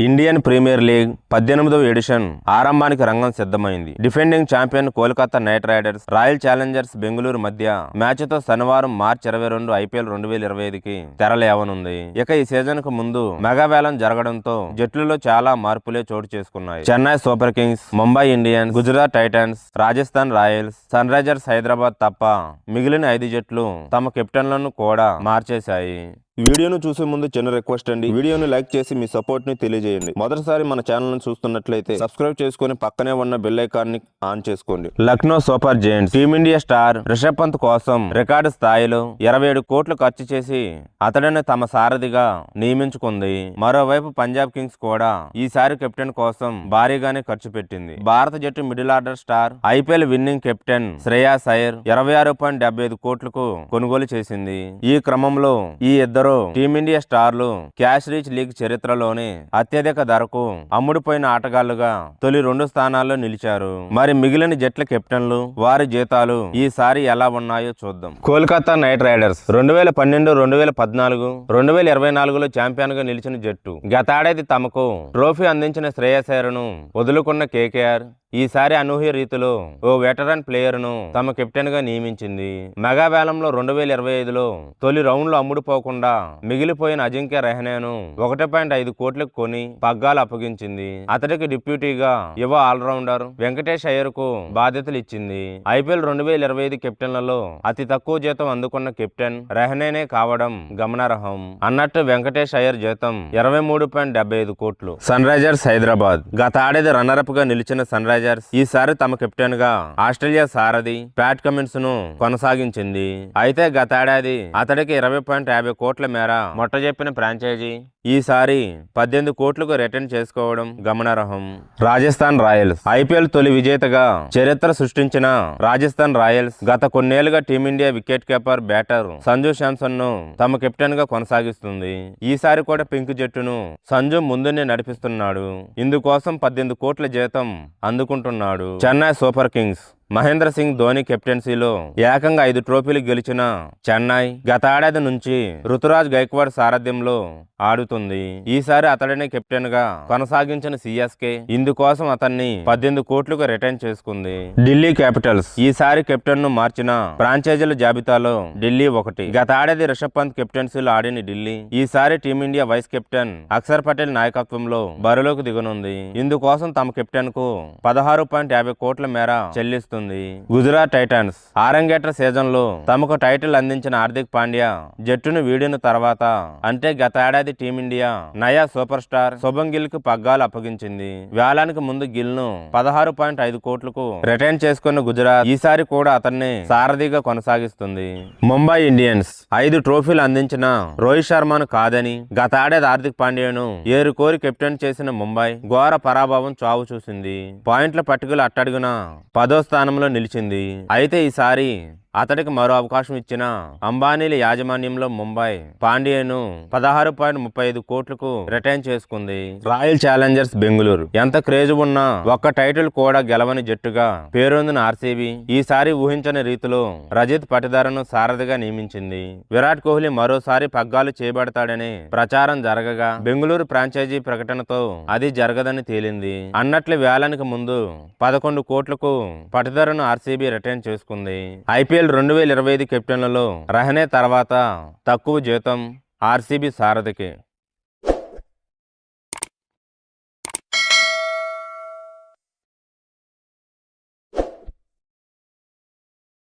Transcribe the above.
Indian premier league 18వ edition ఆరంభానికి రంగం సిద్ధమైంది. Defending champion Kolkata night riders royal Challengers Bengaluru మధ్య match తో శనివారం మార్చి 22 ఐపీఎల్ 2025కి తెరలేవనుంది. ఇక ఈ సీజన్ కు ముందు మెగావేలం జరగడంతో జట్లలో చాలా మార్పులే చోటు చేసుకున్నాయి. Chennai Super Kings, Mumbai Indians, Gujarat Titans, Rajasthan Royals, Sunrisers Hyderabad తప్ప మిగిలిన 5 జట్లు తమ కెప్టెన్లను కూడా మార్చేశాయి. వీడియోను చూసే ముందు చిన్న రిక్వెస్ట్ అండి, వీడియోను లైక్ చేసి మీ సపోర్ట్ ని తెలియజేయండి. మొదటిసారి మన ఛానల్ ను చూస్తున్నట్లయితే సబ్స్క్రైబ్ చేసుకుని పక్కనే ఉన్న బెల్ ఐకాన్ ని ఆన్ చేసుకోండి. Lucknow Super Giants team India star Rishabh Pant కోసం రికార్డు స్థాయిలో 27 కోట్లు ఖర్చు చేసి అతడిని తమ సారథిగా నియమించుకుంది. మరోవైపు పంజాబ్ కింగ్స్ కూడా ఈసారి కెప్టెన్ కోసం భారీగానే ఖర్చు పెట్టింది. భారత జట్టు middle order star IPL winning captain Shreyas Iyer 26.75 కోట్లకు కొనుగోలు చేసింది. ఈ క్రమంలో ఈ ఇద్దరు టీమిండియా స్టార్లు క్యాష్ రీచ్ లీగ్ చరిత్రలోనే అత్యధిక ధరకు అమ్ముడుపోయిన ఆటగాళ్లుగా తొలి 2 స్థానాల్లో నిలిచారు. మరి మిగిలిన జట్ల కెప్టెన్లు, వారి జీతాలు ఈసారి ఎలా ఉన్నాయో చూద్దాం. కోల్కతా నైట్ రైడర్స్ 2012, 2014, 2024లో ఛాంపియన్ గా నిలిచిన జట్టు. గతేడాది తమకు ట్రోఫీ అందించిన శ్రేయస్ అయ్యర్ను వదులుకున్న కేకేఆర్ ఈసారి అనూహ్య రీతిలో ఓ వెటరన్ ప్లేయర్ ను తమ కెప్టెన్ గా నియమించింది. మెగావేలంలో 2025లో తొలి రౌండ్ లో అమ్ముడుపోకుండా మిగిలిపోయిన అజింక్య రహానేను 1.5 కోట్లకు కొని పగ్గాలు అప్పగించింది. అతడికి డిప్యూటీగా యువ ఆల్రౌండర్ వెంకటేష్ అయ్యర్ కు బాధ్యతలు ఇచ్చింది. ఐపీఎల్ 2025 కెప్టెన్లలో అతి తక్కువ జీతం అందుకున్న కెప్టెన్ రహానేనే కావడం గమనార్హం. అన్నట్టు వెంకటేష్ అయ్యర్ జీతం 23.75 కోట్లు. సన్ రైజర్స్ హైదరాబాద్ గత ఏడాది రన్నర్ అప్ గా నిలిచిన సన్ రైజర్స్ ఈసారి తమ కెప్టెన్ గా ఆస్ట్రేలియా సారథి ప్యాట్ కమిన్స్ ను కొనసాగించింది. అయితే గతేడాది అతడికి 20.50 కోట్ల మేర మొట్టజెప్పిన ఫ్రాంచైజీ ఈసారి 18 కోట్లకు రిటర్న్ చేసుకోవడం గమనార్హం. రాజస్థాన్ రాయల్స్ ఐపీఎల్ తొలి విజేతగా చరిత్ర సృష్టించిన రాజస్థాన్ రాయల్స్ గత కొన్నేళ్లుగా team India wicket keeper batter Sanju Samson ను తమ కెప్టెన్ గా కొనసాగిస్తుంది. ఈసారి కూడా పింక్ జట్టును సంజు ముందునే నడిపిస్తున్నాడు. ఇందుకోసం 18 కోట్ల జీతం అందుకుంటున్నాడు. చెన్నై సూపర్ కింగ్స్ మహేంద్ర సింగ్ ధోని కెప్టెన్సీలో ఏకంగా 5 ట్రోఫీలు గెలిచిన చెన్నై గత ఏడాది నుంచి రుతురాజ్ గైక్వాడ్ సారథ్యంలో ఆడుతుంది. ఈసారి అతడిని కెప్టెన్ గా కొనసాగించిన సిఎస్కే ఇందుకోసం అతన్ని 18 కోట్లకు రిటైన్ చేసుకుంది. ఢిల్లీ క్యాపిటల్స్ ఈసారి కెప్టెన్ ను మార్చిన ఫ్రాంచైజీల జాబితాలో ఢిల్లీ ఒకటి. గత ఏడాది రిషబ్ పంత్ కెప్టెన్సీలో ఆడిన ఢిల్లీ ఈసారి team India vice captain Axar Patel నాయకత్వంలో బరిలోకి దిగనుంది. ఇందుకోసం తమ కెప్టెన్ కు 16.50 కోట్ల మేర చెల్లిస్తుంది. గుజరాత్ టైటన్స్ ఆరంగేట్ర సీజన్ లో తమకు టైటిల్ అందించిన హార్దిక్ పాండ్యా జట్టును వీడిన తర్వాత అంటే గత ఏడాది టీమిండియా నయా సూపర్ స్టార్ శుభం గిల్ కు పగ్గాలు అప్పగించింది. వేలానికి ముందు గిల్ ను 16.5 కోట్లకు రిటైన్ చేసుకున్న గుజరాత్ ఈసారి కూడా అతన్ని సారథిగా కొనసాగిస్తుంది. ముంబై ఇండియన్స్ 5 ట్రోఫీలు అందించిన రోహిత్ శర్మను కాదని గత ఏడాది హార్దిక్ పాండ్యాను ఏరుకోరి కెప్టెన్ చేసిన ముంబై ఘోర పరాభవం చావు చూసింది. పాయింట్ల పట్టికలు అట్టడుగున 10వ స్థానంలో నిలిచింది. అయితే ఈసారి అతడికి మరో అవకాశం ఇచ్చిన అంబానీల యాజమాన్యంలో ముంబై పాండ్యాను 16.35 కోట్లకు రిటైన్ చేసుకుంది. రాయల్ ఛాలెంజర్స్ బెంగళూరు ఎంత క్రేజ్ ఉన్నా ఒక్క టైటిల్ కూడా గెలవని జట్టుగా పేరొందిన ఆర్సీబీ ఈసారి ఊహించని రీతిలో రజిత్ పటిదారను సారథిగా నియమించింది. విరాట్ కోహ్లీ మరోసారి పగ్గాలు చేపడతాడని ప్రచారం జరగగా బెంగళూరు ఫ్రాంచైజీ ప్రకటనతో అది జరగదని తేలింది. అన్నట్లు వేలానికి ముందు 11 కోట్లకు పటిదారను ఆర్సీబీ రిటైన్ చేసుకుంది. ఐపీఎల్ 2025 కెప్టెన్లలో రహానే తర్వాత తక్కువ జీతం ఆర్సీబీ సారథికి.